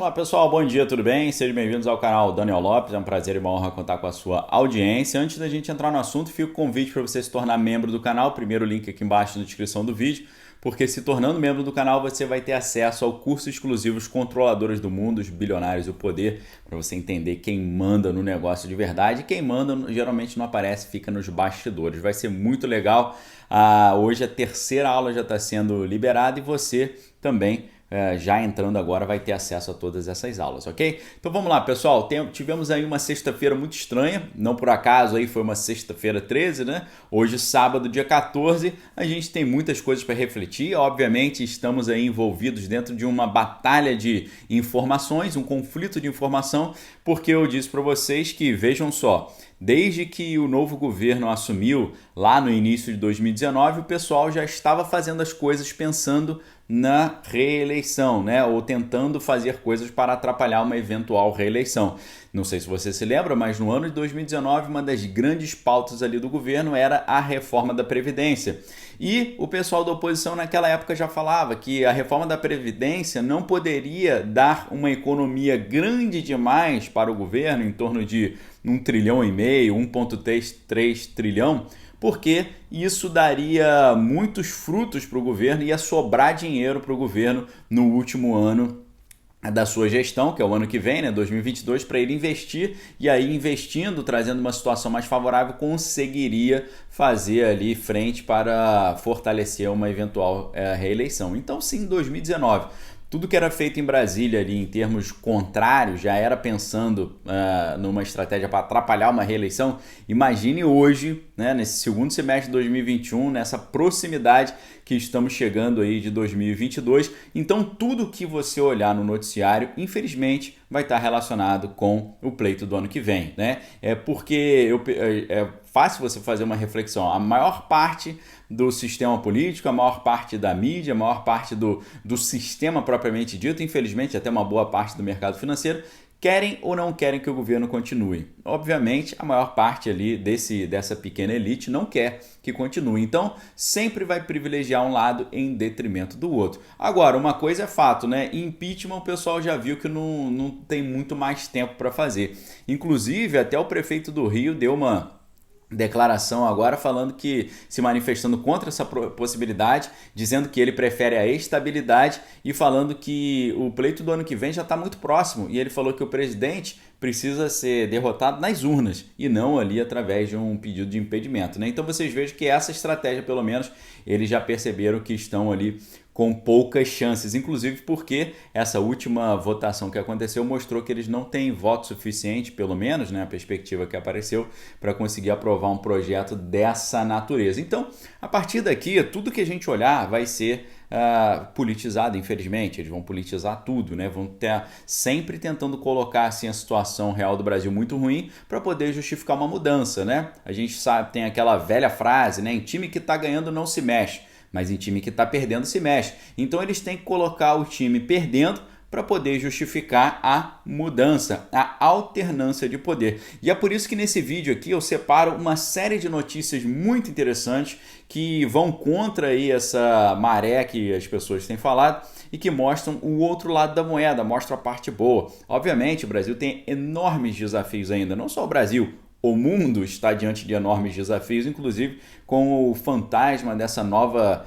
Olá pessoal, bom dia, tudo bem? Sejam bem-vindos ao canal Daniel Lopes, é um prazer e uma honra contar com a sua audiência. Antes da gente entrar no assunto, fica o convite para você se tornar membro do canal, primeiro link aqui embaixo na descrição do vídeo, porque se tornando membro do canal você vai ter acesso ao curso exclusivo Os Controladores do Mundo, os Bilionários e o Poder, para você entender quem manda no negócio de verdade. Quem manda geralmente não aparece, fica nos bastidores. Vai ser muito legal. Hoje a terceira aula já está sendo liberada e você também já entrando agora vai ter acesso a todas essas aulas, ok? Então vamos lá, pessoal. Tivemos aí uma sexta-feira muito estranha, não por acaso aí foi uma sexta-feira 13, né? Hoje, sábado, dia 14, a gente tem muitas coisas para refletir. Obviamente, estamos aí envolvidos dentro de uma batalha de informações, um conflito de informação, porque eu disse para vocês que, vejam só, desde que o novo governo assumiu lá no início de 2019, o pessoal já estava fazendo as coisas pensando na reeleição, né? Ou tentando fazer coisas para atrapalhar uma eventual reeleição. Não sei se você se lembra, mas no ano de 2019, uma das grandes pautas ali do governo era a reforma da Previdência. E o pessoal da oposição naquela época já falava que a reforma da Previdência não poderia dar uma economia grande demais para o governo, em torno de 1,5 trilhão, 1,3 trilhão, porque isso daria muitos frutos para o governo e ia sobrar dinheiro para o governo no último ano da sua gestão, que é o ano que vem, né, 2022, para ele investir, e aí investindo, trazendo uma situação mais favorável, conseguiria fazer ali frente para fortalecer uma eventual reeleição. Então sim, 2019, tudo que era feito em Brasília ali em termos contrários, já era pensando numa estratégia para atrapalhar uma reeleição. Imagine hoje, né, nesse segundo semestre de 2021, nessa proximidade que estamos chegando aí de 2022. Então tudo que você olhar no noticiário, infelizmente, vai estar relacionado com o pleito do ano que vem, né? É porque é fácil você fazer uma reflexão. A maior parte do sistema político, a maior parte da mídia, a maior parte do sistema propriamente dito, infelizmente até uma boa parte do mercado financeiro, querem ou não querem que o governo continue. Obviamente, a maior parte ali dessa pequena elite não quer que continue. Então, sempre vai privilegiar um lado em detrimento do outro. Agora, uma coisa é fato, né? Impeachment o pessoal já viu que não tem muito mais tempo para fazer. Inclusive, até o prefeito do Rio deu uma declaração agora falando que, se manifestando contra essa possibilidade, dizendo que ele prefere a estabilidade e falando que o pleito do ano que vem já está muito próximo, e ele falou que o presidente precisa ser derrotado nas urnas e não ali através de um pedido de impedimento, né? Então vocês vejam que essa estratégia, pelo menos, eles já perceberam que estão ali com poucas chances, inclusive porque essa última votação que aconteceu mostrou que eles não têm voto suficiente, pelo menos, né, a perspectiva que apareceu, para conseguir aprovar um projeto dessa natureza. Então, a partir daqui, tudo que a gente olhar vai ser politizado, infelizmente. Eles vão politizar tudo, né? Vão ter sempre tentando colocar assim, a situação real do Brasil muito ruim para poder justificar uma mudança, né? A gente sabe, tem aquela velha frase, né? Em time que está ganhando não se mexe, mas em time que está perdendo se mexe. Então eles têm que colocar o time perdendo para poder justificar a mudança, a alternância de poder. E é por isso que nesse vídeo aqui eu separo uma série de notícias muito interessantes que vão contra aí essa maré que as pessoas têm falado e que mostram o outro lado da moeda, mostram a parte boa. Obviamente o Brasil tem enormes desafios ainda, não só o Brasil, o mundo está diante de enormes desafios, inclusive com o fantasma dessa nova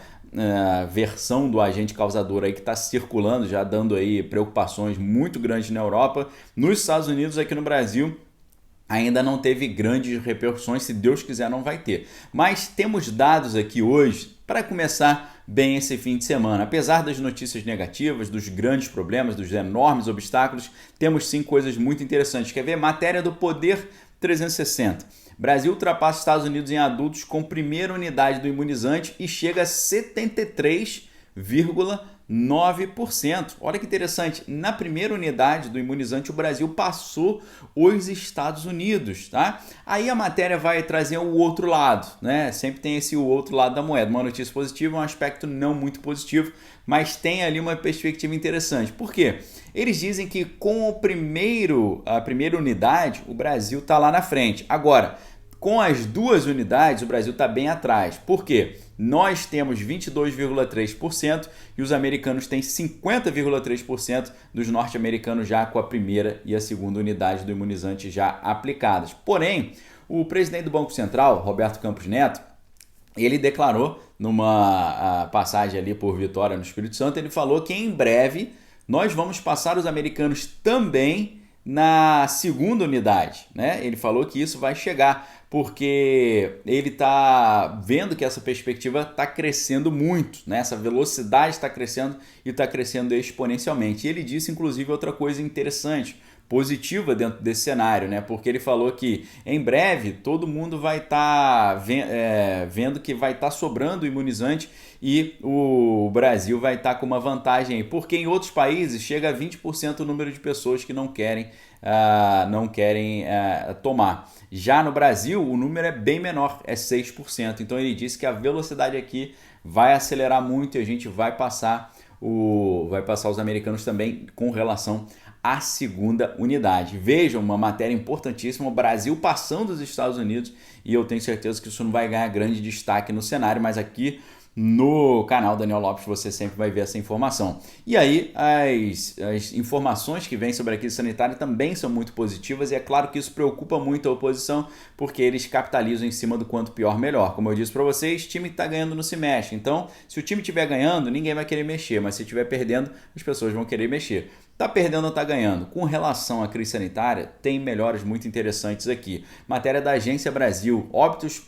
versão do agente causador aí que está circulando, já dando aí preocupações muito grandes na Europa. Nos Estados Unidos, aqui no Brasil, ainda não teve grandes repercussões, se Deus quiser não vai ter. Mas temos dados aqui hoje para começar bem esse fim de semana. Apesar das notícias negativas, dos grandes problemas, dos enormes obstáculos, temos sim coisas muito interessantes. Quer ver? Matéria do Poder 360. Brasil ultrapassa Estados Unidos em adultos com primeira unidade do imunizante e chega a 73,9%. Olha que interessante, na primeira unidade do imunizante o Brasil passou os Estados Unidos, tá? Aí a matéria vai trazer o outro lado, né? Sempre tem esse outro lado da moeda, uma notícia positiva, um aspecto não muito positivo, mas tem ali uma perspectiva interessante. Por quê? Eles dizem que com a primeira unidade o Brasil está lá na frente. Agora, Com as 2 unidades, o Brasil está bem atrás. Por quê? Nós temos 22,3% e os americanos têm 50,3% dos norte-americanos já com a primeira e a segunda unidade do imunizante já aplicadas. Porém, o presidente do Banco Central, Roberto Campos Neto, ele declarou numa passagem ali por Vitória no Espírito Santo, ele falou que em breve nós vamos passar os americanos também na segunda unidade, né? Ele falou que isso vai chegar, porque ele está vendo que essa perspectiva está crescendo muito, né? Essa velocidade está crescendo e está crescendo exponencialmente. E ele disse, inclusive, outra coisa interessante, positiva dentro desse cenário, né? Porque ele falou que em breve todo mundo vai estar vendo que vai estar sobrando imunizante e o Brasil vai estar com uma vantagem aí, porque em outros países chega a 20% o número de pessoas que não querem tomar. Já no Brasil o número é bem menor, é 6%. Então ele disse que a velocidade aqui vai acelerar muito e a gente vai passar os americanos também com relação à segunda unidade. Vejam, uma matéria importantíssima, o Brasil passando os Estados Unidos, e eu tenho certeza que isso não vai ganhar grande destaque no cenário, mas aqui no canal Daniel Lopes você sempre vai ver essa informação. E aí as informações que vêm sobre a crise sanitária também são muito positivas, e é claro que isso preocupa muito a oposição, porque eles capitalizam em cima do quanto pior melhor. Como eu disse para vocês, time que está ganhando não se mexe. Então, se o time estiver ganhando, ninguém vai querer mexer, mas se estiver perdendo, as pessoas vão querer mexer. Está perdendo ou está ganhando? Com relação à crise sanitária, tem melhoras muito interessantes aqui. Matéria da Agência Brasil, óbitos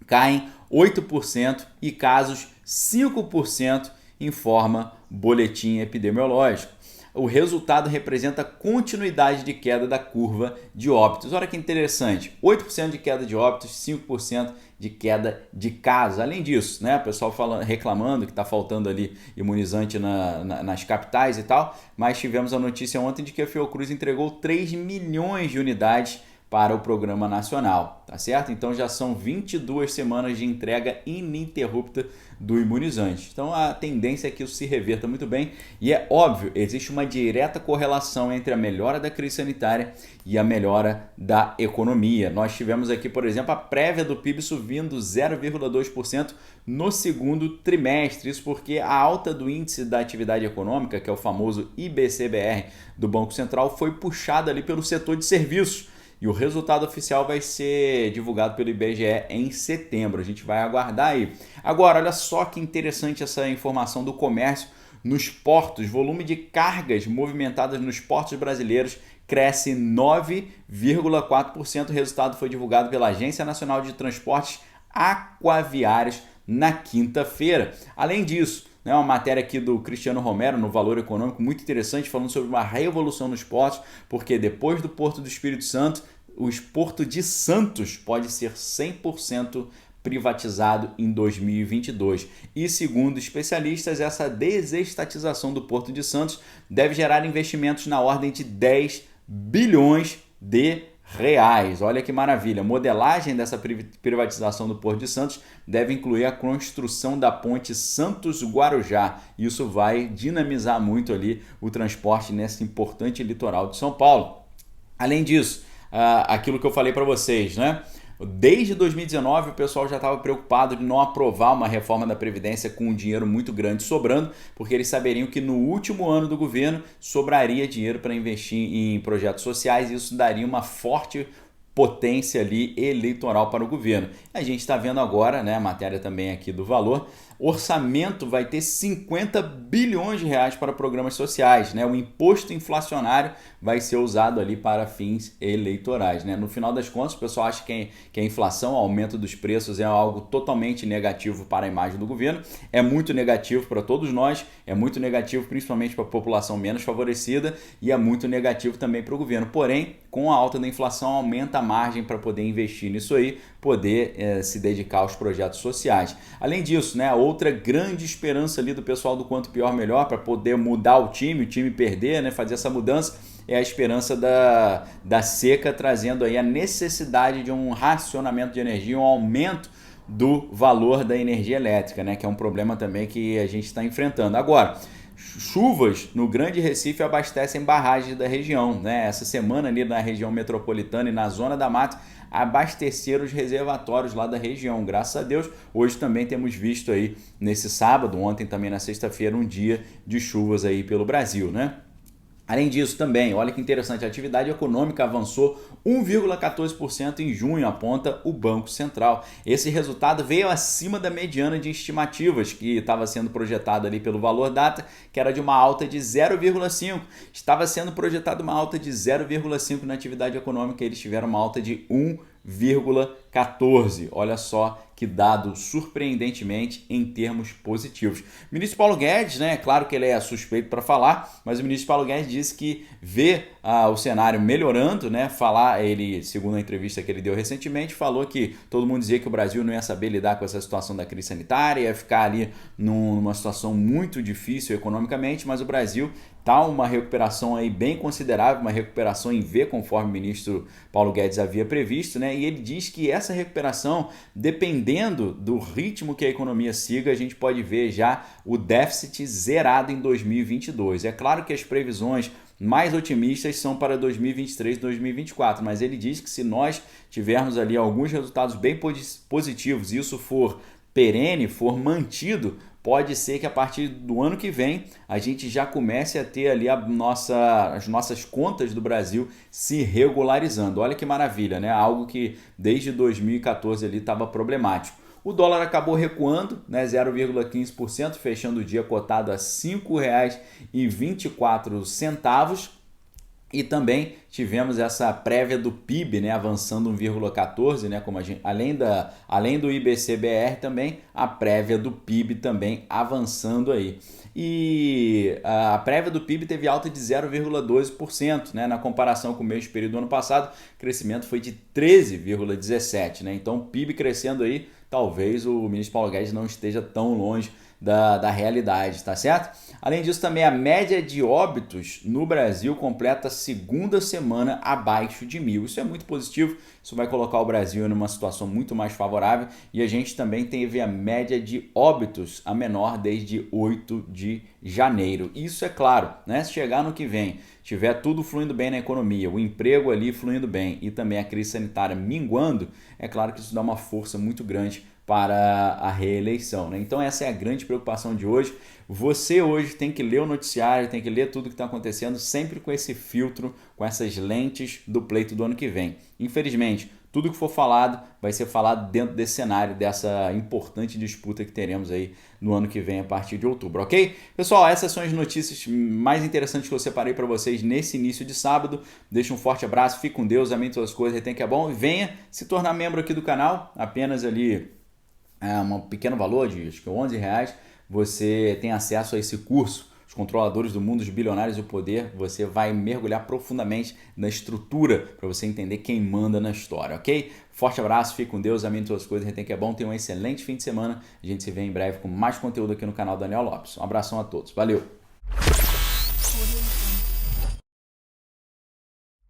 caem 8% e casos 5%, informa boletim epidemiológico. O resultado representa continuidade de queda da curva de óbitos. Olha que interessante, 8% de queda de óbitos, 5% de queda de casos. Além disso, né, o pessoal reclamando que está faltando ali imunizante nas capitais e tal, mas tivemos a notícia ontem de que a Fiocruz entregou 3 milhões de unidades para o Programa Nacional, tá certo? Então já são 22 semanas de entrega ininterrupta do imunizante. Então a tendência é que isso se reverta muito bem, e é óbvio, existe uma direta correlação entre a melhora da crise sanitária e a melhora da economia. Nós tivemos aqui, por exemplo, a prévia do PIB subindo 0,2% no segundo trimestre, isso porque a alta do índice da atividade econômica, que é o famoso IBCBR do Banco Central, foi puxada ali pelo setor de serviços. E o resultado oficial vai ser divulgado pelo IBGE em setembro. A gente vai aguardar aí. Agora, olha só que interessante essa informação do comércio nos portos. Volume de cargas movimentadas nos portos brasileiros cresce 9,4%. O resultado foi divulgado pela Agência Nacional de Transportes Aquaviários na quinta-feira. Além disso, uma matéria aqui do Cristiano Romero no Valor Econômico, muito interessante, falando sobre uma revolução nos portos, porque depois do Porto do Espírito Santo, o Porto de Santos pode ser 100% privatizado em 2022. E segundo especialistas, essa desestatização do Porto de Santos deve gerar investimentos na ordem de 10 bilhões de reais. Olha que maravilha. Modelagem dessa privatização do Porto de Santos deve incluir a construção da ponte Santos-Guarujá. Isso vai dinamizar muito ali o transporte nesse importante litoral de São Paulo. Além disso, aquilo que eu falei para vocês, né? Desde 2019 o pessoal já estava preocupado de não aprovar uma reforma da Previdência com um dinheiro muito grande sobrando, porque eles saberiam que no último ano do governo sobraria dinheiro para investir em projetos sociais, e isso daria uma forte potência ali eleitoral para o governo. A gente está vendo agora, né, a matéria também aqui do Valor, orçamento vai ter 50 bilhões de reais para programas sociais, né? O imposto inflacionário vai ser usado ali para fins eleitorais, né? No final das contas, o pessoal acha que a inflação, o aumento dos preços é algo totalmente negativo para a imagem do governo, é muito negativo para todos nós, é muito negativo principalmente para a população menos favorecida e é muito negativo também para o governo. Porém, com a alta da inflação, aumenta a margem para poder investir nisso aí, poder se dedicar aos projetos sociais. Além disso, né, outra grande esperança ali do pessoal do Quanto Pior Melhor para poder mudar o time perder, né, fazer essa mudança, é a esperança da seca, trazendo aí a necessidade de um racionamento de energia, um aumento do valor da energia elétrica, né, que é um problema também que a gente está enfrentando. Agora, chuvas no Grande Recife abastecem barragens da região, né? Essa semana ali na região metropolitana e na Zona da Mata, abastecer os reservatórios lá da região. Graças a Deus, hoje também temos visto aí nesse sábado, ontem também na sexta-feira, um dia de chuvas aí pelo Brasil, né? Além disso também, olha que interessante, a atividade econômica avançou 1,14% em junho, aponta o Banco Central. Esse resultado veio acima da mediana de estimativas que estava sendo projetada ali pelo Valor Data, que era de uma alta de 0,5%. Estava sendo projetada uma alta de 0,5% na atividade econômica, eles tiveram uma alta de 1,14%. Olha só que dado surpreendentemente em termos positivos. O ministro Paulo Guedes, né, claro que ele é suspeito para falar, mas o ministro Paulo Guedes disse que vê o cenário melhorando, né? Ele, segundo a entrevista que ele deu recentemente, falou que todo mundo dizia que o Brasil não ia saber lidar com essa situação da crise sanitária, ia ficar ali numa situação muito difícil economicamente, mas o Brasil está uma recuperação aí bem considerável, uma recuperação em V, conforme o ministro Paulo Guedes havia previsto, né? E ele diz que essa recuperação, dependendo do ritmo que a economia siga, a gente pode ver já o déficit zerado em 2022. É claro que as previsões mais otimistas são para 2023 e 2024, mas ele diz que se nós tivermos ali alguns resultados bem positivos e isso for perene, for mantido, pode ser que a partir do ano que vem a gente já comece a ter ali as nossas contas do Brasil se regularizando. Olha que maravilha, né? Algo que desde 2014 ali estava problemático. O dólar acabou recuando, né, 0,15%, fechando o dia cotado a R$ 5,24. E também tivemos essa prévia do PIB, né, avançando 1,14%, né, como além do IBC-BR também, a prévia do PIB também avançando aí. E a prévia do PIB teve alta de 0,12%, né, na comparação com o mesmo período do ano passado, o crescimento foi de 13,17%, né, então o PIB crescendo aí, talvez o ministro Paulo Guedes não esteja tão longe da realidade, tá certo? Além disso, também a média de óbitos no Brasil completa a segunda semana abaixo de 1.000. Isso é muito positivo, isso vai colocar o Brasil numa situação muito mais favorável e a gente também teve a média de óbitos a menor desde 8 de janeiro. Isso é claro, né? Se chegar no que vem, tiver tudo fluindo bem na economia, o emprego ali fluindo bem e também a crise sanitária minguando, é claro que isso dá uma força muito grande para a reeleição, né? Então essa é a grande preocupação de hoje. Você hoje tem que ler o noticiário, tem que ler tudo que está acontecendo sempre com esse filtro, com essas lentes do pleito do ano que vem. Infelizmente, tudo que for falado vai ser falado dentro desse cenário, dessa importante disputa que teremos aí no ano que vem a partir de outubro, ok? Pessoal, essas são as notícias mais interessantes que eu separei para vocês nesse início de sábado. Deixa um forte abraço, fique com Deus, amém todas as coisas, retém que é bom e venha se tornar membro aqui do canal, apenas ali um pequeno valor de acho que R$11, você tem acesso a esse curso, Os Controladores do Mundo, os Bilionários e o Poder. Você vai mergulhar profundamente na estrutura para você entender quem manda na história, ok? Forte abraço, fique com Deus, amém todas as coisas, retém que é bom, tenha um excelente fim de semana. A gente se vê em breve com mais conteúdo aqui no canal Daniel Lopes. Um abração a todos, valeu!